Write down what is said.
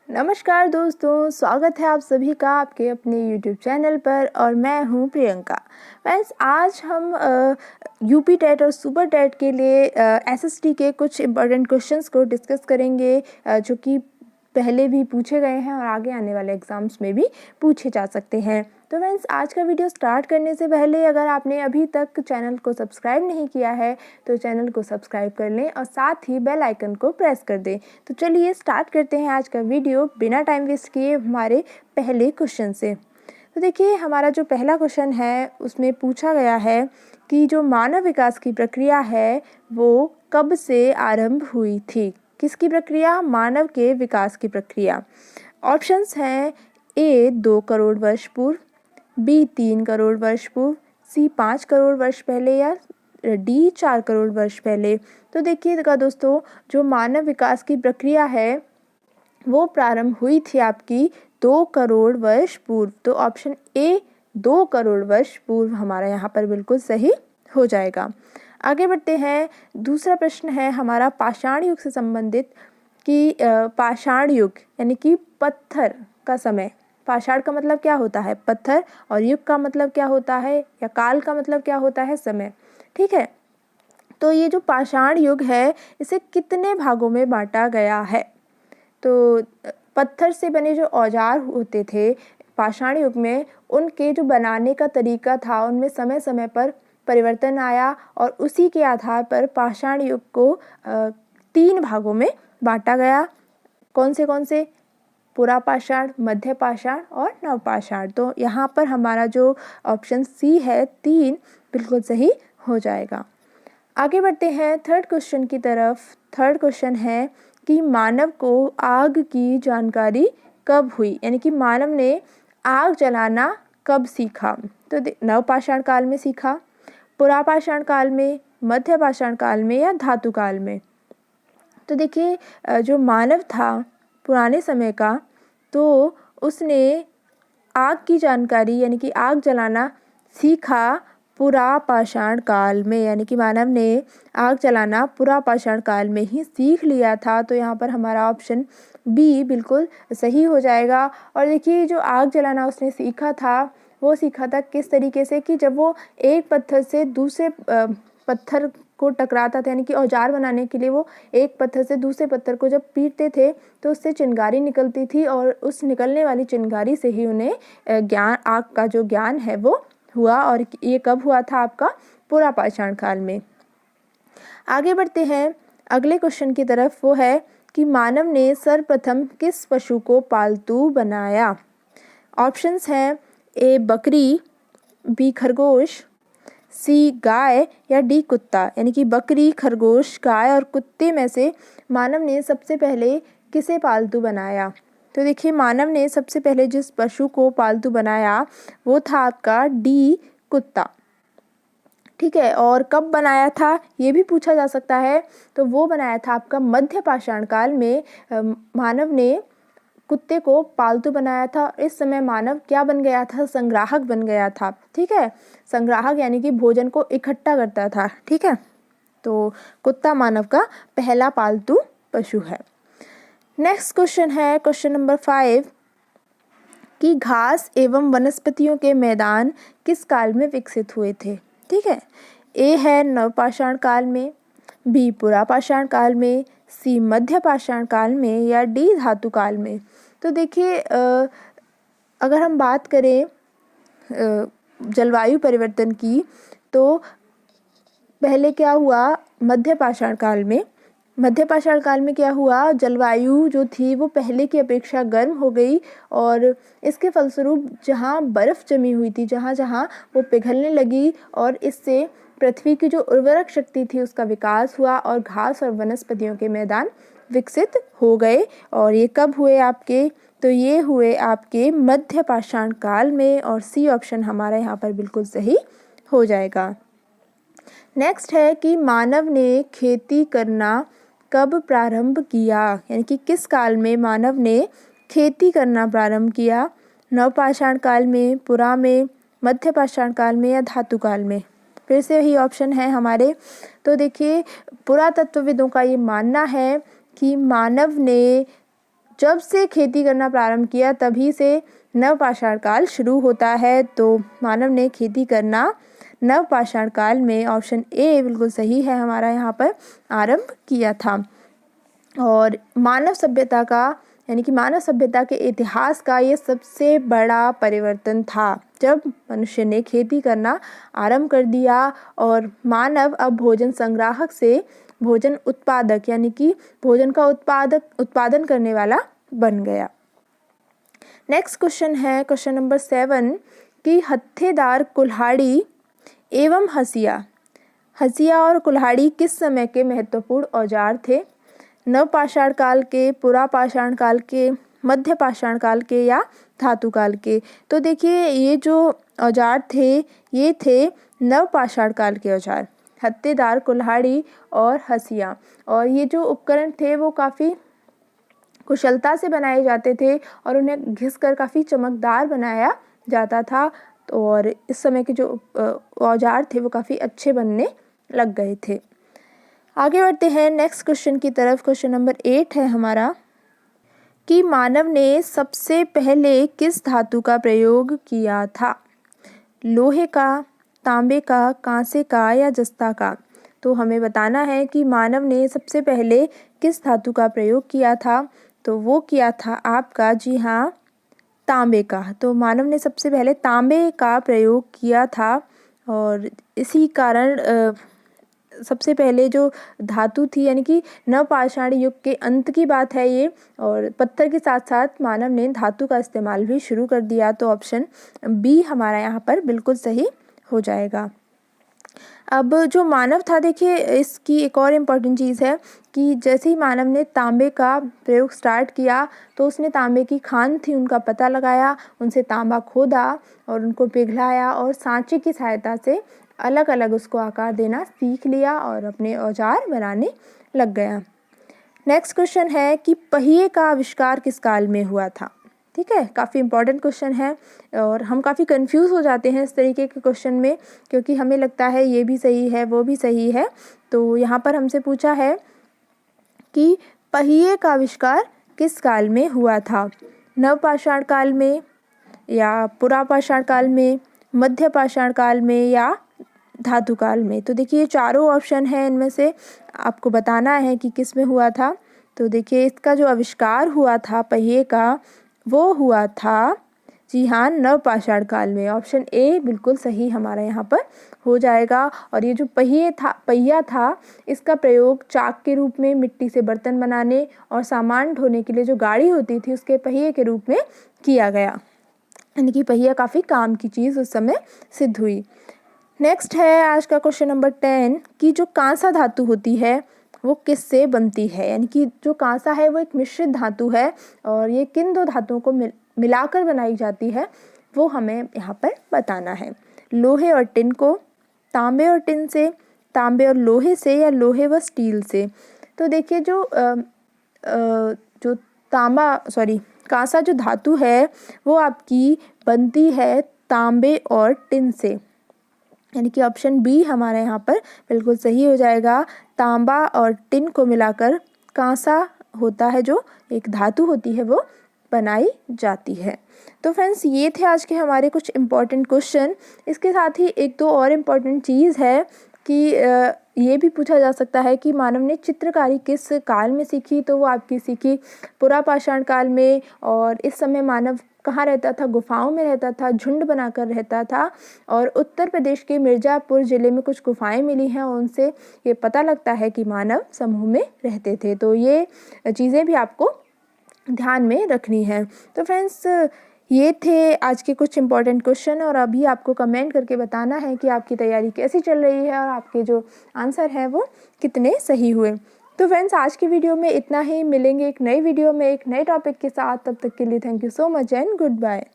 नमस्कार दोस्तों, स्वागत है आप सभी का आपके अपने YouTube चैनल पर और मैं हूं प्रियंका। फ्रेंड्स, आज हम यूपी टेट और सुपर टेट के लिए एसएसटी के कुछ इम्पोर्टेंट क्वेश्चंस को डिस्कस करेंगे जो कि पहले भी पूछे गए हैं और आगे आने वाले एग्ज़ाम्स में भी पूछे जा सकते हैं। तो फ्रेंड्स, आज का वीडियो स्टार्ट करने से पहले अगर आपने अभी तक चैनल को सब्सक्राइब नहीं किया है तो चैनल को सब्सक्राइब कर लें और साथ ही बेल आइकन को प्रेस कर दें। तो चलिए स्टार्ट करते हैं आज का वीडियो बिना टाइम वेस्ट किए हमारे पहले क्वेश्चन से। तो देखिए, हमारा जो पहला क्वेश्चन है उसमें पूछा गया है कि जो मानव विकास की प्रक्रिया है वो कब से आरंभ हुई थी। किसकी प्रक्रिया? मानव के विकास की प्रक्रिया। ऑप्शंस हैं ए 2 करोड़ वर्ष पूर्व, बी 3 करोड़ वर्ष पूर्व, सी 5 करोड़ वर्ष पहले या डी 4 करोड़ वर्ष पहले। तो देखिएगा दोस्तों, जो मानव विकास की प्रक्रिया है वो प्रारंभ हुई थी आपकी 2 करोड़ वर्ष पूर्व। तो ऑप्शन ए 2 करोड़ वर्ष पूर्व हमारा यहाँ पर बिल्कुल सही हो जाएगा। आगे बढ़ते हैं। दूसरा प्रश्न है हमारा पाषाण युग से संबंधित कि पाषाण युग यानी कि पत्थर का समय। पाषाण का मतलब क्या होता है? पत्थर। और युग का मतलब क्या होता है या काल का मतलब क्या होता है? समय। ठीक है, तो ये जो पाषाण युग है इसे कितने भागों में बांटा गया है? तो पत्थर से बने जो औजार होते थे पाषाण युग में, उनके जो बनाने का तरीका था उनमें समय समय पर परिवर्तन आया और उसी के आधार पर पाषाण युग को 3 भागों में बांटा गया। कौन से? पुरा पाषाण, मध्य पाषाण और नवपाषाण। तो यहाँ पर हमारा जो ऑप्शन सी है 3 बिल्कुल सही हो जाएगा। आगे बढ़ते हैं थर्ड क्वेश्चन की तरफ। थर्ड क्वेश्चन है कि मानव को आग की जानकारी कब हुई, यानी कि मानव ने आग जलाना कब सीखा? तो नवपाषाण काल में सीखा, पुरापाषाण काल में, मध्य पाषाण काल में या धातु काल में? तो देखिए, जो मानव था पुराने समय का, तो उसने आग की जानकारी यानी कि आग जलाना सीखा पुरापाषाण काल में, यानी कि मानव ने आग जलाना पुरापाषाण काल में ही सीख लिया था। तो यहाँ पर हमारा ऑप्शन बी बिल्कुल सही हो जाएगा। और देखिए, जो आग जलाना उसने सीखा था वो सीखा था किस तरीके से कि जब वो एक पत्थर से दूसरे पत्थर को टकराता था, यानी कि औजार बनाने के लिए वो एक पत्थर से दूसरे पत्थर को जब पीटते थे तो उससे चिंगारी निकलती थी और उस निकलने वाली चिंगारी से ही उन्हें आग का जो ज्ञान है वो हुआ। और ये कब हुआ था? आपका पुरापाषाण काल में। आगे बढ़ते हैं अगले क्वेश्चन की तरफ। वो है कि मानव ने सर्वप्रथम किस पशु को पालतू बनाया? ऑप्शंस हैं ए बकरी, बी खरगोश, सी गाय या डी कुत्ता। यानी कि बकरी, खरगोश, गाय और कुत्ते में से मानव ने सबसे पहले किसे पालतू बनाया? तो देखिए, मानव ने सबसे पहले जिस पशु को पालतू बनाया वो था आपका डी कुत्ता। ठीक है, और कब बनाया था ये भी पूछा जा सकता है। तो वो बनाया था आपका मध्य पाषाण काल में। मानव ने कुत्ते को पालतू बनाया था। इस समय मानव क्या बन गया था? संग्राहक बन गया था। ठीक है, संग्राहक यानी कि भोजन को इकट्ठा करता था। ठीक है, तो कुत्ता मानव का पहला पालतू पशु है। नेक्स्ट क्वेश्चन है क्वेश्चन नंबर 5 कि घास एवं वनस्पतियों के मैदान किस काल में विकसित हुए थे? ठीक है, ए है नवपाषाण काल में, बी पुरापाषाण काल में, सी मध्य पाषाण काल में या डी धातु काल में? तो देखिए, अगर हम बात करें जलवायु परिवर्तन की, तो पहले क्या हुआ? मध्य पाषाण काल में। मध्य पाषाण काल में क्या हुआ? जलवायु जो थी वो पहले की अपेक्षा गर्म हो गई और इसके फलस्वरूप जहाँ बर्फ़ जमी हुई थी, जहाँ जहाँ वो पिघलने लगी और इससे पृथ्वी की जो उर्वरक शक्ति थी उसका विकास हुआ और घास और वनस्पतियों के मैदान विकसित हो गए। और ये कब हुए आपके? तो ये हुए आपके मध्य पाषाण काल में और सी ऑप्शन हमारा यहाँ पर बिल्कुल सही हो जाएगा। नेक्स्ट है कि मानव ने खेती करना कब प्रारंभ किया? यानी कि किस काल में मानव ने खेती करना प्रारंभ किया? नवपाषाण काल में, पुरा में, मध्य पाषाण काल में या धातु काल में? फिर से वही ऑप्शन है हमारे। तो देखिए, पुरातत्वविदों का ये मानना है कि मानव ने जब से खेती करना प्रारंभ किया तभी से नवपाषाण काल शुरू होता है। तो मानव ने खेती करना नवपाषाण काल में, ऑप्शन ए बिल्कुल सही है हमारा यहाँ पर, आरंभ किया था। और मानव सभ्यता का यानी कि मानव सभ्यता के इतिहास का ये सबसे बड़ा परिवर्तन था जब मनुष्य ने खेती करना आरंभ कर दिया और मानव अब भोजन संग्राहक से भोजन उत्पादक यानी कि भोजन का उत्पादन करने वाला बन गया। नेक्स्ट क्वेश्चन है क्वेश्चन नंबर 7 कि हत्थेदार, कुल्हाड़ी एवं हसिया और कुल्हाड़ी किस समय के महत्वपूर्ण औजार थे? नवपाषाण काल के, पुरापाषाण काल के, मध्य पाषाण काल के या धातु काल के? तो देखिए ये जो औजार थे ये थे नवपाषाण काल के औजार, हत्थेदार, कुल्हाड़ी और हसिया। और ये जो उपकरण थे वो काफ़ी कुशलता से बनाए जाते थे और उन्हें घिसकर काफ़ी चमकदार बनाया जाता था। और इस समय के जो औजार थे वो काफ़ी अच्छे बनने लग गए थे। आगे बढ़ते हैं नेक्स्ट क्वेश्चन की तरफ। क्वेश्चन नंबर 8 है हमारा कि मानव ने सबसे पहले किस धातु का प्रयोग किया था? लोहे का, तांबे का, कांसे का या जस्ता का? तो हमें बताना है कि मानव ने सबसे पहले किस धातु का प्रयोग किया था। तो वो किया था आपका, जी हाँ, तांबे का। तो मानव ने सबसे पहले तांबे का प्रयोग किया था और इसी कारण सबसे पहले जो धातु थी यानी कि नवपाषाण युग के अंत की बात है ये, और पत्थर के साथ साथ मानव ने धातु का इस्तेमाल भी शुरू कर दिया। तो ऑप्शन बी हमारा यहाँ पर बिल्कुल सही हो जाएगा। अब जो मानव था, देखिए इसकी एक और इम्पॉर्टेंट चीज़ है कि जैसे ही मानव ने तांबे का प्रयोग स्टार्ट किया तो उसने तांबे की खान थी उनका पता लगाया, उनसे तांबा खोदा और उनको पिघलाया और सांचे की सहायता से अलग अलग उसको आकार देना सीख लिया और अपने औजार बनाने लग गया। नेक्स्ट क्वेश्चन है कि पहिए का आविष्कार किस काल में हुआ था? ठीक है, काफ़ी इंपॉर्टेंट क्वेश्चन है और हम काफ़ी कंफ्यूज हो जाते हैं इस तरीके के क्वेश्चन में, क्योंकि हमें लगता है ये भी सही है वो भी सही है। तो यहाँ पर हमसे पूछा है कि पहिए का आविष्कार किस काल में हुआ था? नवपाषाण काल में या पुरापाषाण काल में, मध्य पाषाण काल में या धातु काल में? तो देखिए ये चारों ऑप्शन हैं, इनमें से आपको बताना है कि किस में हुआ था। तो देखिए इसका जो आविष्कार हुआ था पहिए का वो हुआ था, जी हाँ, नवपाषाण काल में। ऑप्शन ए बिल्कुल सही हमारा यहाँ पर हो जाएगा। और ये जो पहिया था इसका प्रयोग चाक के रूप में, मिट्टी से बर्तन बनाने और सामान ढोने के लिए जो गाड़ी होती थी उसके पहिए के रूप में किया गया, यानी कि पहिया काफ़ी काम की चीज़ उस समय सिद्ध हुई। नेक्स्ट है आज का क्वेश्चन नंबर 10 कि जो कांसा धातु होती है वो किससे बनती है? यानी कि जो कांसा है वो एक मिश्रित धातु है और ये किन दो धातुओं को मिलाकर बनाई जाती है वो हमें यहाँ पर बताना है। लोहे और टिन को, तांबे और टिन से, तांबे और लोहे से या लोहे व स्टील से? तो देखिए जो कांसा जो धातु है वो आपकी बनती है तांबे और टिन से, यानी कि ऑप्शन बी हमारे यहाँ पर बिल्कुल सही हो जाएगा। तांबा और टिन को मिलाकर कांसा होता है, जो एक धातु होती है वो बनाई जाती है। तो फ्रेंड्स ये थे आज के हमारे कुछ इम्पॉर्टेंट क्वेश्चन। इसके साथ ही एक दो और इम्पॉर्टेंट चीज़ है कि ये भी पूछा जा सकता है कि मानव ने चित्रकारी किस काल में सीखी? तो वो आपकी सीखी पुरापाषाण काल में। और इस समय मानव कहाँ रहता था? गुफाओं में रहता था, झुंड बनाकर रहता था। और उत्तर प्रदेश के मिर्ज़ापुर ज़िले में कुछ गुफाएं मिली हैं और उनसे ये पता लगता है कि मानव समूह में रहते थे। तो ये चीज़ें भी आपको ध्यान में रखनी है। तो फ्रेंड्स ये थे आज के कुछ इम्पॉर्टेंट क्वेश्चन और अभी आपको कमेंट करके बताना है कि आपकी तैयारी कैसी चल रही है और आपके जो आंसर हैं वो कितने सही हुए। तो फ्रेंड्स आज की वीडियो में इतना ही। मिलेंगे एक नई वीडियो में एक नए टॉपिक के साथ। तब तक के लिए thank you so much and good bye.